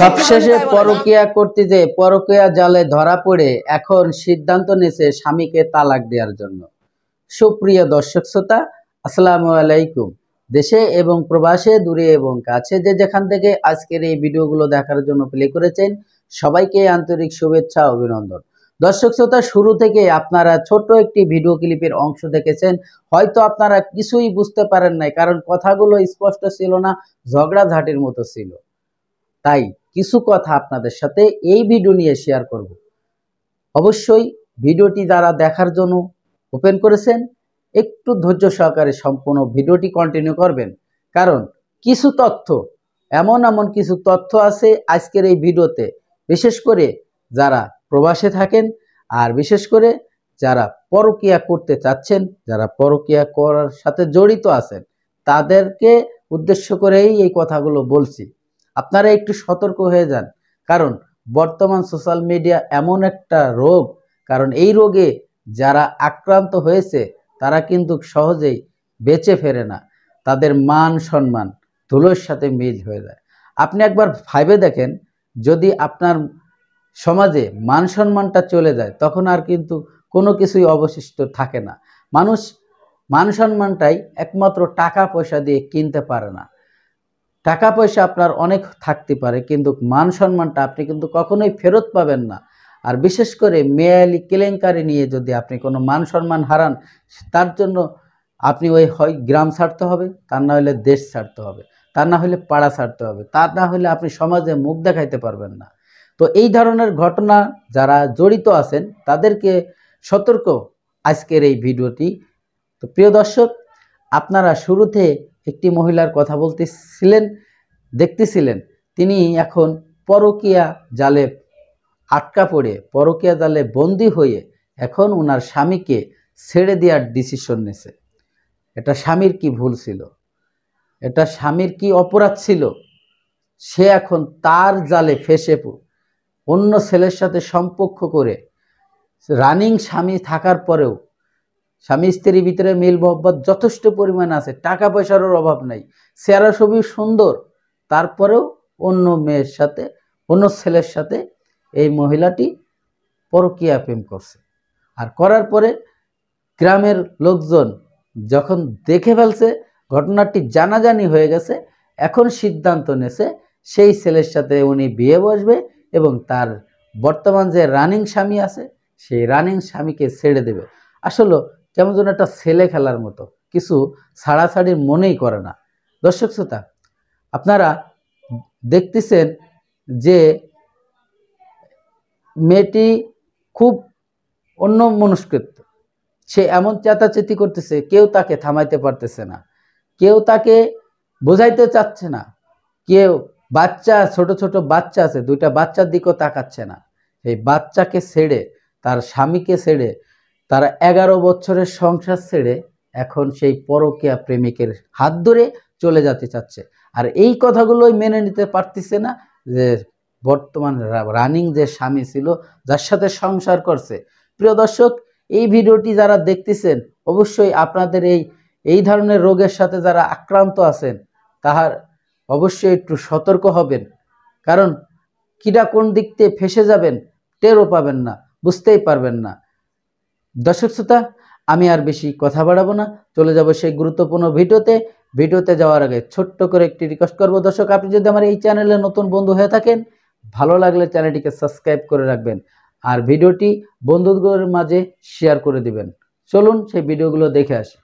সবশেষে পরকীয়া করতে যে পরকীয়া জালে ধরা পড়ে এখন সিদ্ধান্ত নিয়েছে স্বামীকে তালাক দেওয়ার জন্য। সুপ্রিয় দর্শক শ্রোতা, আসসালামু আলাইকুম। দেশে এবং প্রবাসে, দূরে এবং কাছে যে যেখান থেকে আজকের এই ভিডিওগুলো দেখার জন্য প্লে করেছেন, সবাইকে আন্তরিক শুভেচ্ছা, অভিনন্দন। দর্শক শ্রোতা, শুরু থেকে আপনারা ছোট একটি ভিডিও ক্লিপের অংশ দেখেছেন, হয়তো আপনারা কিছুই বুঝতে পারেন নাই, কারণ কথাগুলো স্পষ্ট ছিল না, ঝগড়াঝাটির মতো ছিল। তাই কিছু কথা আপনাদের সাথে এই ভিডিও নিয়ে শেয়ার করব। অবশ্যই ভিডিওটি যারা দেখার জন্য ওপেন করেছেন, একটু ধৈর্য সহকারে সম্পূর্ণ ভিডিওটি কন্টিনিউ করবেন, কারণ কিছু তথ্য এমন কিছু তথ্য আছে আজকের এই ভিডিওতে, বিশেষ করে যারা প্রবাসে থাকেন আর বিশেষ করে যারা পরকীয়া করতে চাচ্ছেন, যারা পরকীয়া করার সাথে জড়িত আছেন, তাদেরকে উদ্দেশ্য করেই এই কথাগুলো বলছি। আপনারা একটু সতর্ক হয়ে যান, কারণ বর্তমান সোশ্যাল মিডিয়া এমন একটা রোগ, কারণ এই রোগে যারা আক্রান্ত হয়েছে তারা কিন্তু সহজেই বেঁচে ফেরে না, তাদের মান সম্মান ধুলোর সাথে মিল হয়ে যায়। আপনি একবার ভাইবে দেখেন, যদি আপনার সমাজে মান সম্মানটা চলে যায়, তখন আর কিন্তু কোনো কিছুই অবশিষ্ট থাকে না। মানুষ মান সম্মানটাই একমাত্র টাকা পয়সা দিয়ে কিনতে পারে না। টাকা পয়সা আপনার অনেক থাকতে পারে, কিন্তু মান সম্মানটা আপনি কিন্তু কখনোই ফেরত পাবেন না। আর বিশেষ করে মেয়ালি কেলেঙ্কারি নিয়ে যদি আপনি কোনো মান সম্মান হারান, তার জন্য আপনি হয় গ্রাম ছাড়তে হবে, তার না হলে দেশ ছাড়তে হবে, তার না হলে পাড়া ছাড়তে হবে, তার না হলে আপনি সমাজে মুখ দেখাইতে পারবেন না। তো এই ধরনের ঘটনা যারা জড়িত আছেন তাদেরকে সতর্ক আজকের এই ভিডিওটি। তো প্রিয় দর্শক, আপনারা শুরুতে একটি মহিলার কথা দেখতেছিলেন, তিনি এখন পরকীয়া জালে আটকা পড়ে, পরকীয়া জালে বন্দী হয়ে এখন ওনার স্বামীকে ছেড়ে দেওয়ার ডিসিশন নিয়েছে। এটা স্বামীর কি ভুল ছিল? এটা স্বামীর কি অপরাধ ছিল? সে এখন তার জালে ফেসে অন্য ছেলের সাথে সম্পর্ক করে, রানিং স্বামী থাকার পরেও, স্বামী স্ত্রীর ভিতরে মিল মহব্বত যথেষ্ট পরিমাণ আছে, টাকা পয়সারও অভাব নাই, চেহারা ছবি সুন্দর, তারপরেও অন্য মেয়ের সাথে, অন্য ছেলের সাথে এই মহিলাটি পরকীয়া প্রেম করছে। আর করার পরে গ্রামের লোকজন যখন দেখে ফেলছে, ঘটনাটি জানাজানি হয়ে গেছে, এখন সিদ্ধান্ত নেছে সেই ছেলের সাথে উনি বিয়ে বসবে এবং তার বর্তমান যে রানিং স্বামী আছে সেই রানিং স্বামীকে ছেড়ে দেবে। আসলে কেমন যেন একটা ছেলে খেলার মতো, কিছু ছাড়াছাড়ির মনেই করে না। দর্শক শ্রোতা, আপনারা দেখতেছেন যে মেয়েটি খুব অন্য মনস্কৃত, সে এমন চেঁচাচেঁতি করতেছে, কেউ তাকে থামাইতে পারতেছে না, কেউ তাকে বোঝাইতে চাচ্ছে না, কেউ বাচ্চা, ছোট ছোট বাচ্চা আছে, দুইটা বাচ্চার দিকেও তাকাচ্ছে না। এই বাচ্চাকে ছেড়ে, তার স্বামীকে ছেড়ে, তারা 11 বছরের সংসার ছেড়ে এখন সেই পরকীয়া প্রেমিকের হাত ধরে চলে যেতে চাচ্ছে। আর এই কথাগুলোই মেনে নিতে পারতেছে না যে বর্তমান রানিং যে স্বামী ছিল, যার সাথে সংসার করছে। প্রিয় দর্শক, এই ভিডিওটি যারা দেখতেছেন, অবশ্যই আপনাদের এই ধরনের রোগের সাথে যারা আক্রান্ত আছেন, তাহার অবশ্যই একটু সতর্ক হবেন, কারণ কিটা কোন দিক থেকে ফেসে যাবেন টেরও পাবেন না, বুঝতেই পারবেন না। দর্শক শ্রোতা, আমি আর বেশি কথা বাড়াবো না, চলে যাব সেই গুরুত্বপূর্ণ ভিডিওতে যাওয়ার আগে ছোট্ট করে একটি রিকোয়েস্ট করব। দর্শক, আপনি যদি আমার এই চ্যানেলে নতুন বন্ধু হয়ে থাকেন, ভালো লাগলে চ্যানেলটিকে সাবস্ক্রাইব করে রাখবেন আর ভিডিওটি বন্ধুদের মাঝে শেয়ার করে দিবেন। চলুন সেই ভিডিওগুলো দেখে আসি।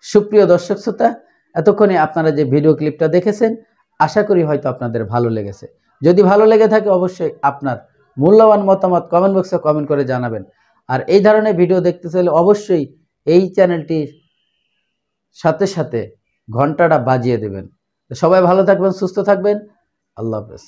সুপ্রিয় দর্শক শ্রোতা, এতক্ষণে আপনারা যে ভিডিও ক্লিপটা দেখেছেন, আশা করি হয়তো আপনাদের ভালো লেগেছে। যদি ভালো লেগে থাকে, অবশ্যই আপনার মূল্যবান মতামত কমেন্ট বক্সে কমেন্ট করে জানাবেন। আর এই ধরনের ভিডিও দেখতে চাইলে অবশ্যই এই চ্যানেলটির সাথে সাথে ঘন্টাটা বাজিয়ে দেবেন। সবাই ভালো থাকবেন, সুস্থ থাকবেন। আল্লাহ হাফেজ।